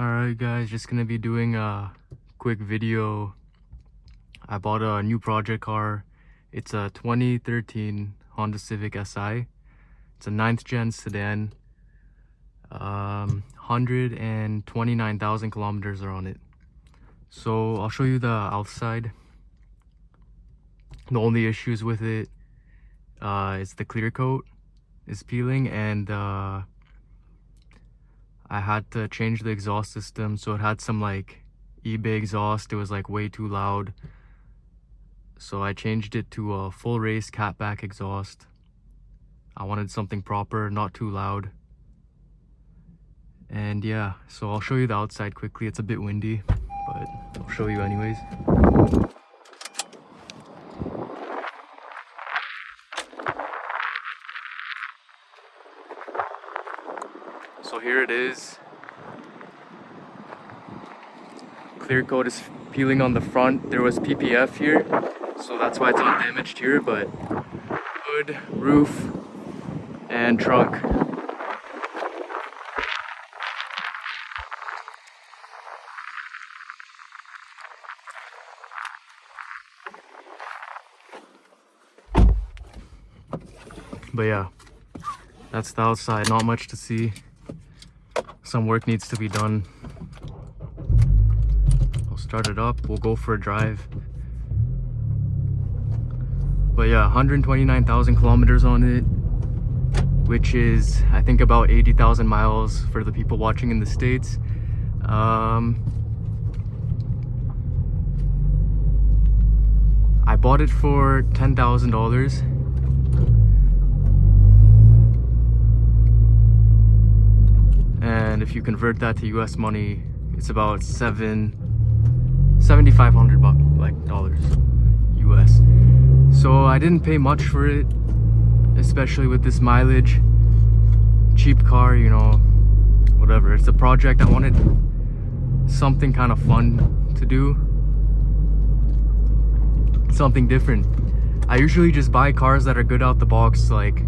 Alright guys, just gonna be doing a quick video. I bought a new project car. It's a 2013 Honda Civic Si. It's a 9th gen sedan. 129,000 kilometers are on it. So I'll show you the outside. The only issues with it is the clear coat is peeling, and I had to change the exhaust system, so it had some like eBay exhaust. It was like way too loud, so I changed it to a full race catback exhaust. I wanted something proper, not too loud. And yeah, so I'll show you the outside quickly. It's a bit windy, but I'll show you anyways. So here it is. Clear coat is peeling on the front. There was PPF here, so that's why it's undamaged here, but hood, roof, and trunk. But yeah, that's the outside. Not much to see. Some work needs to be done. I'll start it up. We'll go for a drive. But yeah, 129,000 kilometers on it, which is I think about 80,000 miles for the people watching in the States. I bought it for $10,000. And if you convert that to US money, it's about $7,500 dollars US. So I didn't pay much for it, especially with this mileage. Cheap car, you know, whatever. It's a project. I wanted something kind of fun to do, something different. I usually just buy cars that are good out the box, like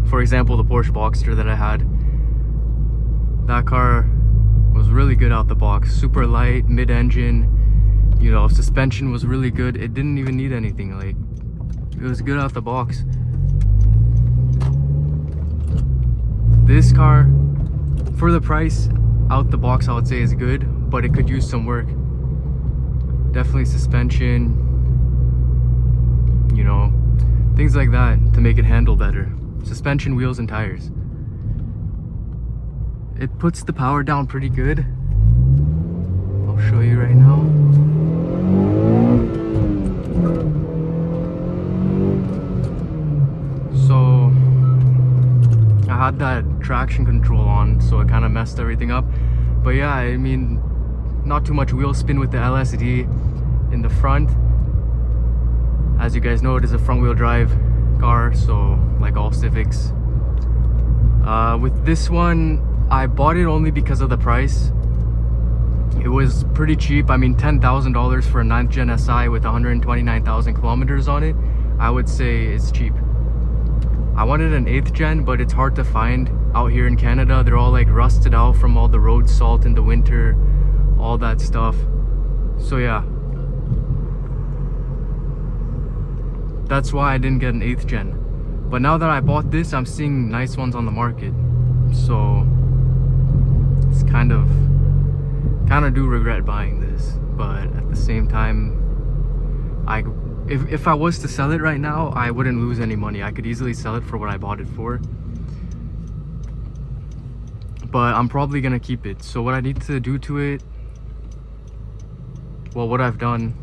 for example, the Porsche Boxster that I had. That car was really good out the box. Super light, mid-engine, you know, suspension was really good. It didn't even need anything, like, it was good out the box. This car, for the price, out the box I would say is good, but it could use some work. Definitely suspension, you know, things like that to make it handle better. Suspension, wheels, and tires. It puts the power down pretty good. I'll show you right now. So I had that traction control on, so it kind of messed everything up. But yeah, I mean, not too much wheel spin with the LSD in the front. As you guys know, it is a front wheel drive car, so like all Civics. With this one, I bought it only because of the price. It was pretty cheap. I mean, $10,000 for a 9th gen Si with 129,000 kilometers on it, I would say it's cheap. I wanted an 8th gen, but it's hard to find out here in Canada. They're all like rusted out from all the road salt in the winter, all that stuff. So yeah, that's why I didn't get an 8th gen. But now that I bought this, I'm seeing nice ones on the market. So it's kind of do regret buying this, but at the same time, if I was to sell it right now, I wouldn't lose any money. I could easily sell it for what I bought it for. But I'm probably gonna keep it. So what I need to do to it, well, what I've done,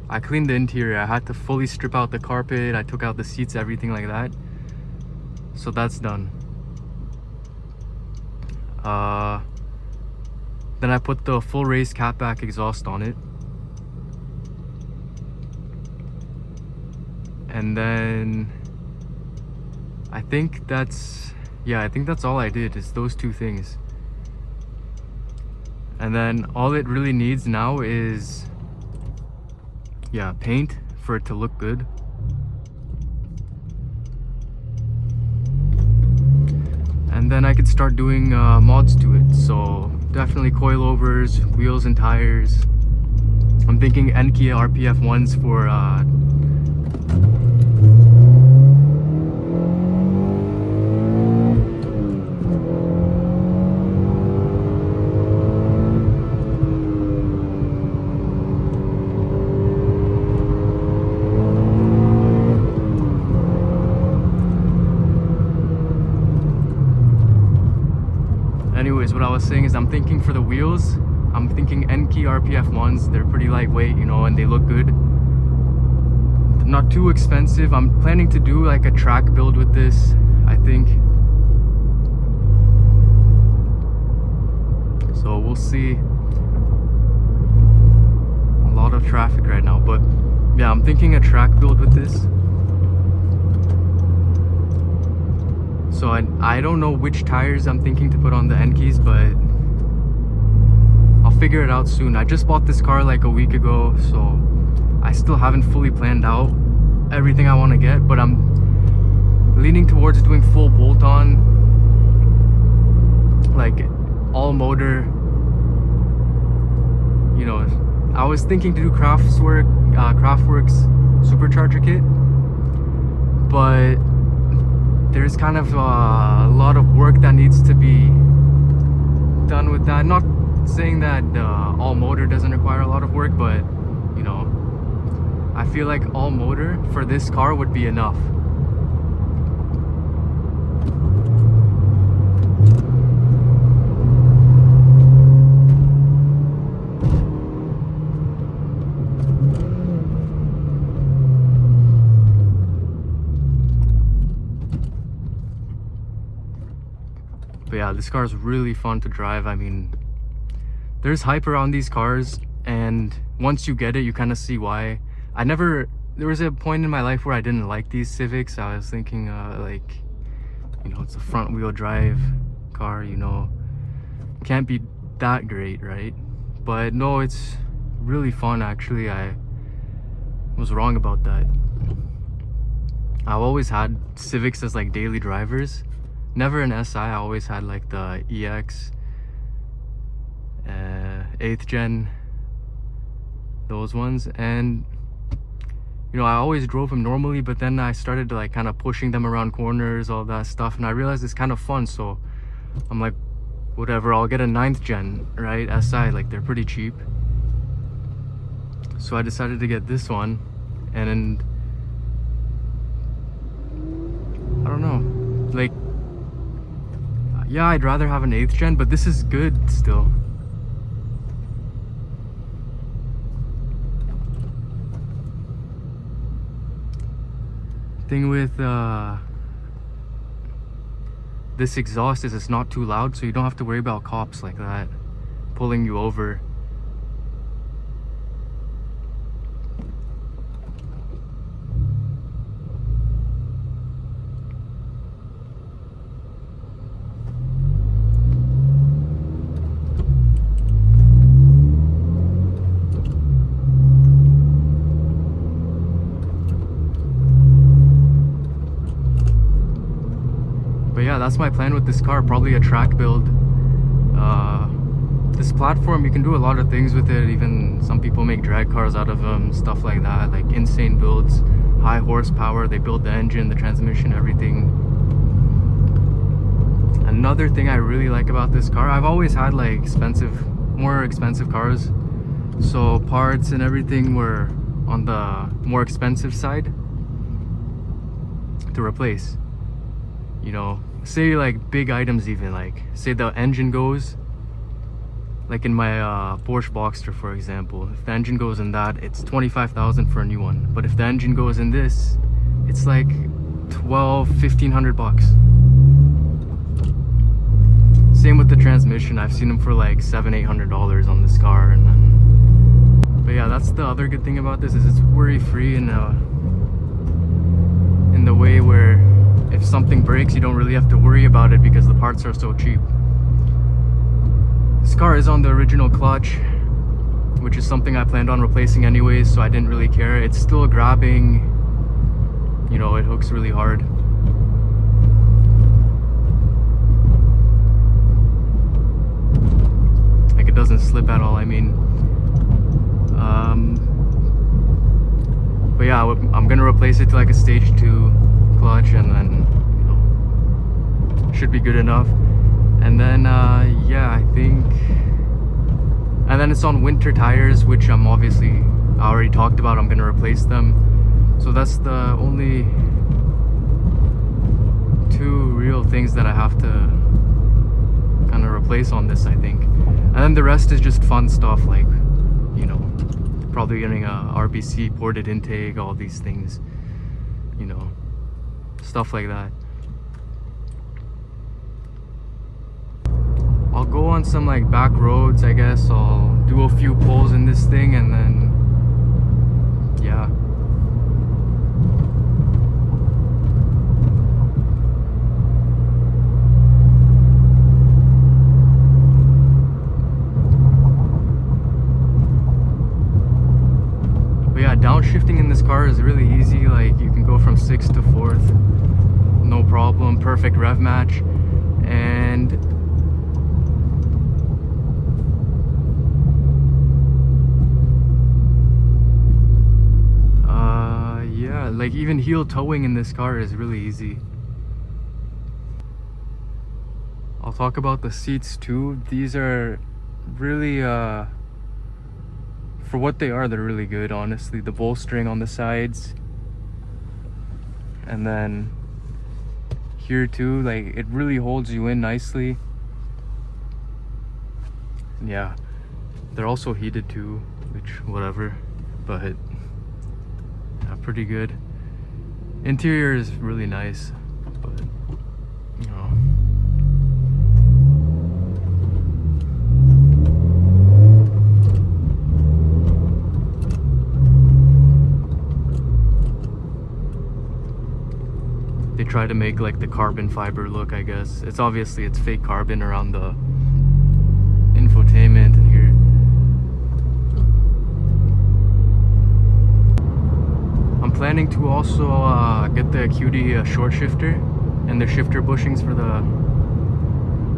I cleaned the interior. I had to fully strip out the carpet. I took out the seats, everything like that. So that's done. Then I put the full race catback exhaust on it. And then I think that's all I did, is those two things. And then all it really needs now is, yeah, paint for it to look good. And and then I could start doing mods to it. So definitely coilovers, wheels and tires. I'm thinking Enkei RPF ones for anyways, what I was saying is I'm thinking for the wheels, I'm thinking Enkei RPF ones. They're pretty lightweight, you know, and they look good. They're not too expensive. I'm planning to do like a track build with this, I think. So we'll see. A lot of traffic right now, but yeah, I'm thinking a track build with this. So I don't know which tires I'm thinking to put on the Enkeis, but I'll figure it out soon. I just bought this car like a week ago, so I still haven't fully planned out everything I want to get, but I'm leaning towards doing full bolt-on, like all motor. You know, I was thinking to do Kraftwerks supercharger kit, but there's kind of a lot of work that needs to be done with that. Not saying that all motor doesn't require a lot of work, but you know, I feel like all motor for this car would be enough. But yeah, this car is really fun to drive. I mean, there's hype around these cars, and once you get it, you kind of see why. There was a point in my life where I didn't like these Civics. I was thinking like, you know, it's a front wheel drive car, you know, can't be that great, right? But no, it's really fun. Actually, I was wrong about that. I've always had Civics as like daily drivers. Never an SI. I always had like the EX, 8th gen, those ones. And you know, I always drove them normally, but then I started to like kind of pushing them around corners, all that stuff, and I realized it's kind of fun. So I'm like, whatever, I'll get a 9th gen, right, SI. Like, they're pretty cheap. So I decided to get this one, and I don't know, like, yeah, I'd rather have an 8th gen, but this is good still. Thing with this exhaust is it's not too loud, so you don't have to worry about cops like that pulling you over. But yeah, that's my plan with this car, probably a track build. This platform, you can do a lot of things with it. Even some people make drag cars out of them, stuff like that, like insane builds, high horsepower. They build the engine, the transmission, everything. Another thing I really like about this car, I've always had like more expensive cars, so parts and everything were on the more expensive side to replace. You know, say like big items, even like say the engine goes, like in my Porsche Boxster, for example, if the engine goes in that, it's 25,000 for a new one. But if the engine goes in this, it's like 1,500 bucks. Same with the transmission. I've seen them for like $700-800 on this car. And then, but yeah, that's the other good thing about this, is it's worry-free in the way where if something breaks, you don't really have to worry about it because the parts are so cheap. This car is on the original clutch, which is something I planned on replacing anyways, so I didn't really care. It's still grabbing, you know, it hooks really hard. doesn't slip at all. I mean, but yeah, I'm gonna replace it to like a stage 2 clutch, and then, you know, should be good enough. And then yeah, I think, and then it's on winter tires, which I already talked about. I'm gonna replace them. So that's the only 2 real things that I have to kind of replace on this, I think. And then the rest is just fun stuff, like, you know, probably getting a RBC ported intake, all these things, you know, stuff like that. I'll go on some like back roads, I guess. I'll do a few pulls in this thing, and then yeah. But yeah, downshifting in this car is really easy. Like, you can go from 6th to 4th, no problem. Perfect rev match. And yeah, like even heel towing in this car is really easy. I'll talk about the seats too. These are really for what they are, they're really good, honestly. The bolstering on the sides, and then here too, like, it really holds you in nicely. Yeah, they're also heated too, which, whatever, but yeah, pretty good. Interior is really nice, but you know, they try to make like the carbon fiber look, I guess. It's obviously, it's fake carbon around the infotainment and here. I'm planning to also get the QD short shifter and the shifter bushings for the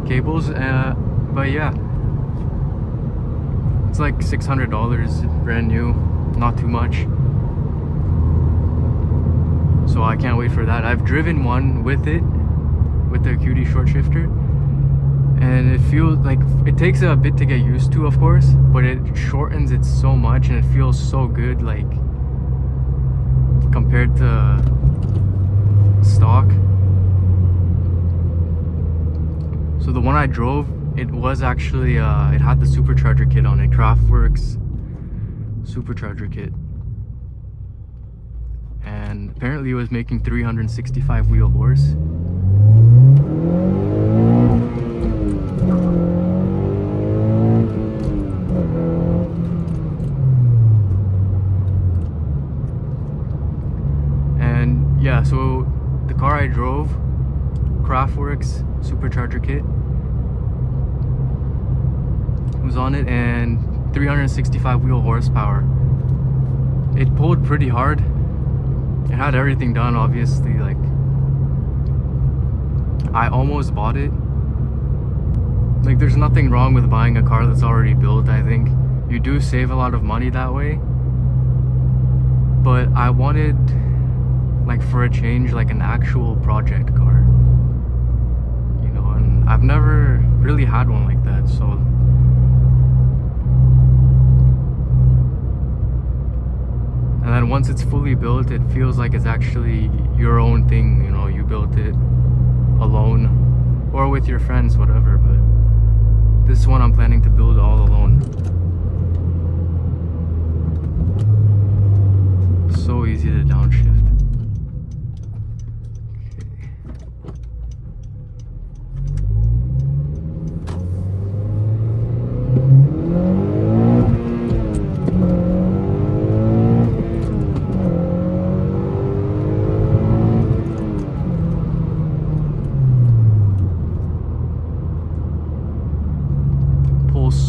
cables. But yeah, it's like $600, brand new, not too much. So I can't wait for that. I've driven one with it, with the QD short shifter, and it feels like, it takes a bit to get used to, of course, but it shortens it so much, and it feels so good, like, compared to stock. So the one I drove, it was actually, it had the supercharger kit on it, Kraftwerk's supercharger kit. And apparently it was making 365 wheel horse. And yeah, so the car I drove, Kraftwerk's supercharger kit was on it, and 365 wheel horsepower. It pulled pretty hard. It had everything done, obviously. Like, I almost bought it. Like, there's nothing wrong with buying a car that's already built. I think you do save a lot of money that way, but I wanted, like, for a change, like an actual project car, you know, and I've never really had one like that. So and then once it's fully built, it feels like it's actually your own thing, you know, you built it alone or with your friends, whatever. But this one I'm planning to build all alone. So easy to downshift.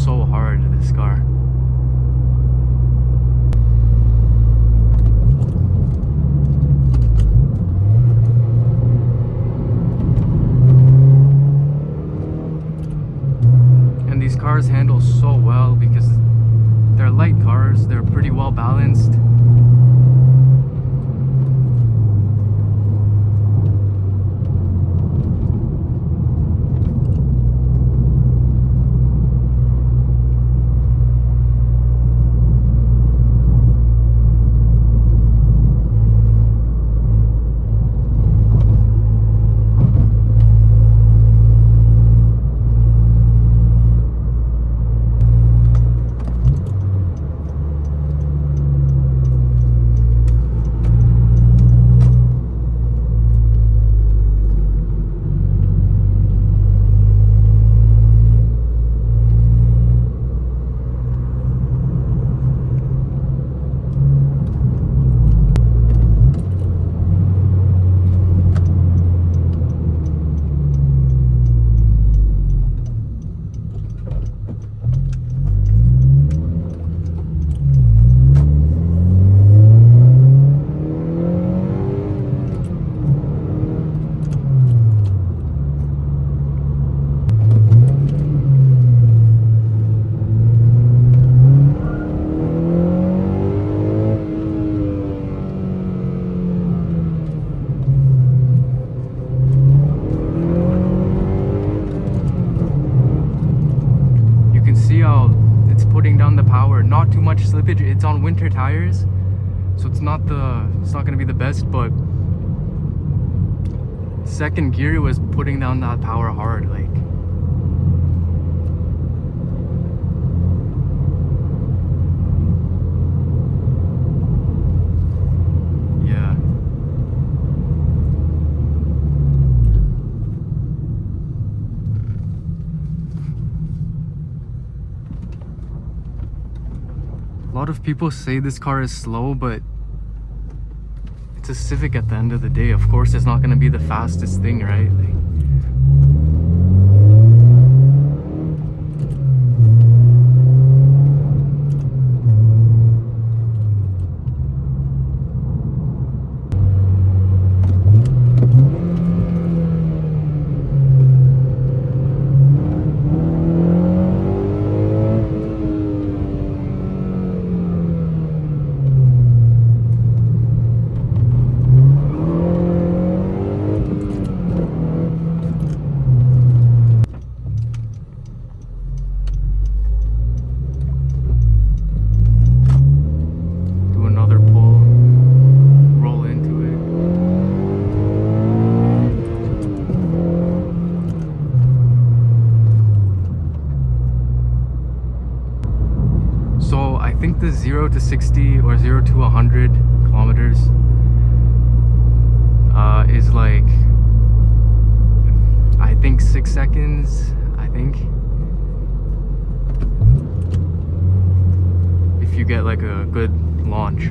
So hard, this car. cars handle so well because they're light cars, they're pretty well balanced. Not too much slippage. It's on winter tires, so it's not gonna be the best, but second gear was putting down that power hard, like. Yeah. A lot of people say this car is slow, but it's a Civic at the end of the day. Of course, it's not going to be the fastest thing, right? Like, I think the 0 to 60 or 0 to 100 kilometers is like, I think 6 seconds, I think. If you get like a good launch.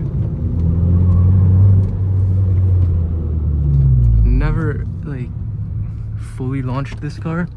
Never like fully launched this car.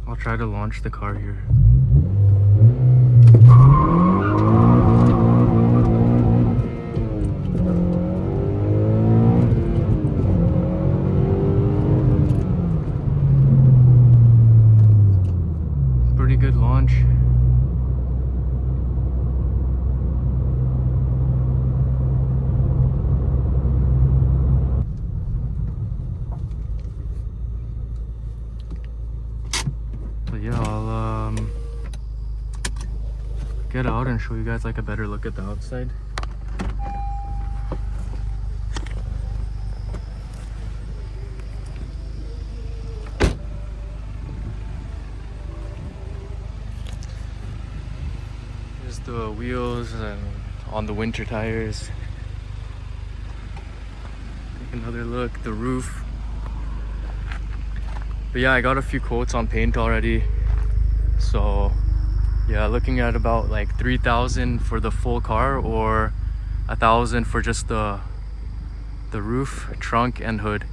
I'll try to launch the car here. Pretty good launch. Yeah, I'll get out and show you guys like a better look at the outside. the wheels and on the winter tires. Take another look, the roof. But yeah, I got a few quotes on paint already. So yeah, looking at about like 3,000 for the full car or 1,000 for just the roof, trunk, and hood.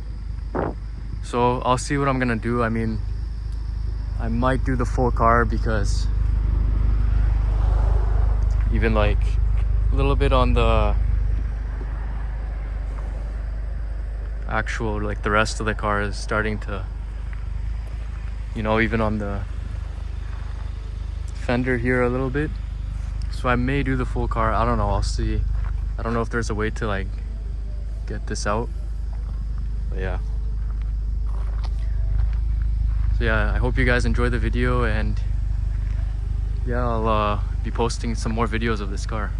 So I'll see what I'm gonna do. I mean, I might do the full car because even like a little bit on the actual, like the rest of the car is starting to, you know, even on the fender here a little bit. So I may do the full car. I don't know, I'll see. I don't know if there's a way to like get this out, but yeah. So yeah, I hope you guys enjoy the video, and yeah, I'll be posting some more videos of this car.